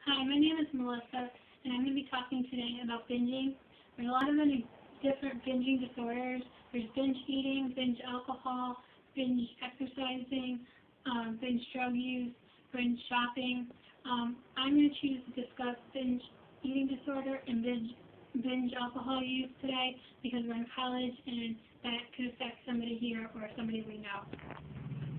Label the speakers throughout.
Speaker 1: Hi, my name is Melissa, and I'm going to be talking today about binging. There's a lot of many different binging disorders. There's binge eating, binge alcohol, binge exercising, binge drug use, binge shopping. I'm going to choose to discuss binge eating disorder and binge alcohol use today because we're in college and that could affect somebody here or somebody we know.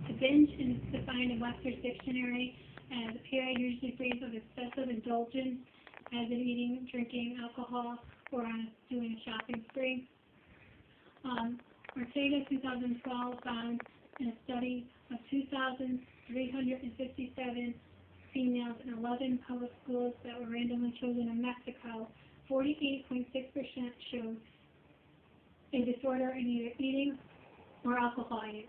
Speaker 1: The binge is defined in Webster's Dictionary as a period usually brief of excessive indulgence, as in eating, drinking alcohol, or on doing a shopping spree. Ortega 2012 found in a study of 2,357 females in 11 public schools that were randomly chosen in Mexico, 48.6% showed a disorder in either eating or alcohol use.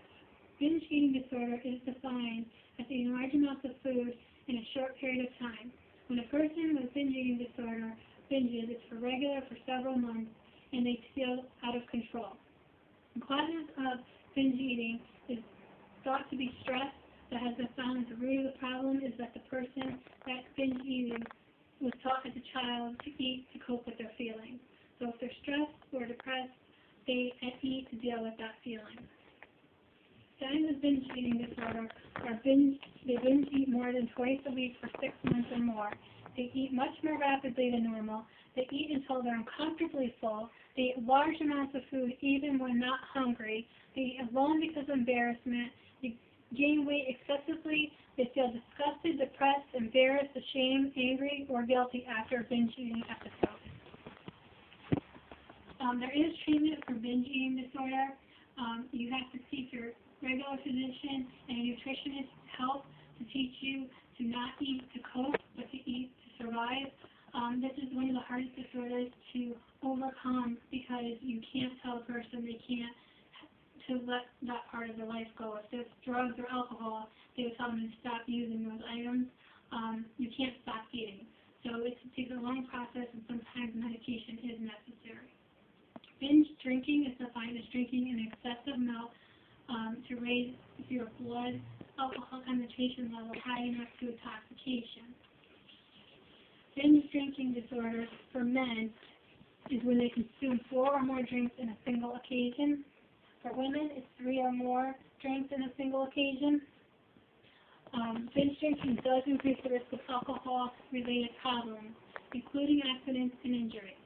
Speaker 1: Binge eating disorder is defined as eating large amounts of food in a short period of time. When a person with binge eating disorder binges, it's for regular for several months and they feel out of control. The causes of binge eating is thought to be stress that has been found at the root of the problem is that the person that's binge eating was taught as a child to eat to cope with their feelings. So if they're stressed or depressed, they eat to deal with that feeling. Signs of binge eating disorder are they binge eat more than twice a week for 6 months or more. They eat much more rapidly than normal. They eat until they're uncomfortably full. They eat large amounts of food even when not hungry. They eat alone because of embarrassment. They gain weight excessively. They feel disgusted, depressed, embarrassed, ashamed, angry, or guilty after a binge eating episode. There is treatment for binge eating disorder. You have to seek your regular physician and a nutritionist help to teach you to not eat to cope, but to eat to survive. This is one of the hardest disorders to overcome because you can't tell a person they can't to let that part of their life go. If it's drugs or alcohol, they would tell them to stop using those items. You can't stop eating. So it takes a long process and sometimes medication is necessary. Binge drinking is defined as drinking an excessive amount to raise your blood alcohol concentration level high enough to intoxication. Binge drinking disorder for men is when they consume 4 or more drinks in a single occasion. For women, it's 3 or more drinks in a single occasion. Binge drinking does increase the risk of alcohol-related problems, including accidents and injuries.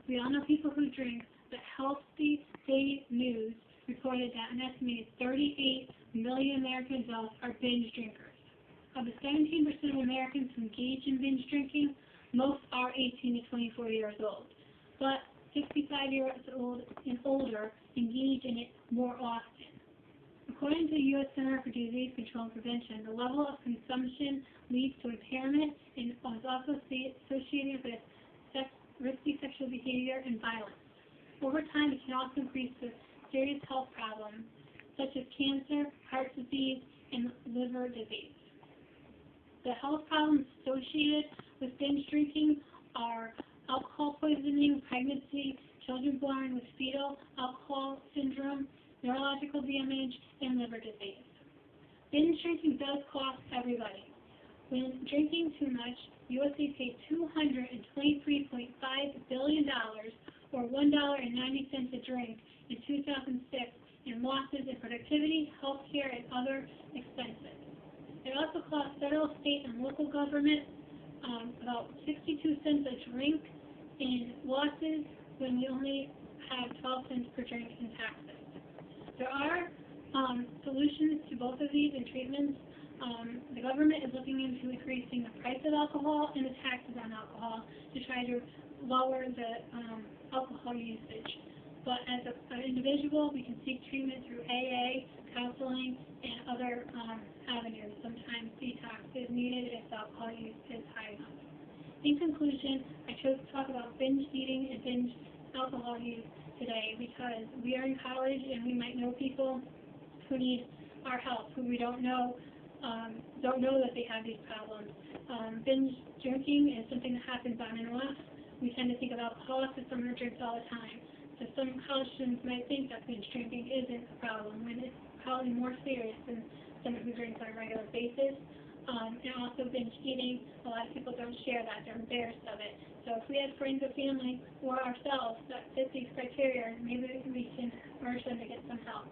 Speaker 1: We all know people who drink, but Healthy Day News reported that an estimated 38 million American adults are binge drinkers. Of the 17% of Americans who engage in binge drinking, most are 18 to 24 years old. But 65 years old and older engage in it more often. According to the U.S. Center for Disease Control and Prevention, the level of consumption leads to impairment and is also associated with risky sexual behavior and violence. Over time, it can also increase the serious health problems such as cancer, heart disease, and liver disease. The health problems associated with binge drinking are alcohol poisoning, pregnancy, children born with fetal alcohol syndrome, neurological damage, and liver disease. Binge drinking does cost everybody. When drinking too much, USA paid $223.5 billion, or $1.90 a drink, in 2006 in losses in productivity, health care, and other expenses. It also cost federal, state, and local government about 62 cents a drink in losses when we only have 12 cents per drink in taxes. There are solutions to both of these and treatments. The government is looking into increasing the price of alcohol and the taxes on alcohol to try to lower the alcohol usage. But as an individual, we can seek treatment through AA, counseling, and other avenues. Sometimes detox is needed if the alcohol use is high enough. In conclusion, I chose to talk about binge eating and binge alcohol use today because we are in college and we might know people who need our help, who we don't know that they have these problems. Binge drinking is something that happens on and off. We tend to think of alcoholics as someone who drinks all the time. So some college students might think that binge drinking isn't a problem when it's probably more serious than someone who drinks on a regular basis. and also binge eating. A lot of people don't share that. They're embarrassed of it. So if we have friends or family or ourselves that fit these criteria, maybe we can urge them to get some help.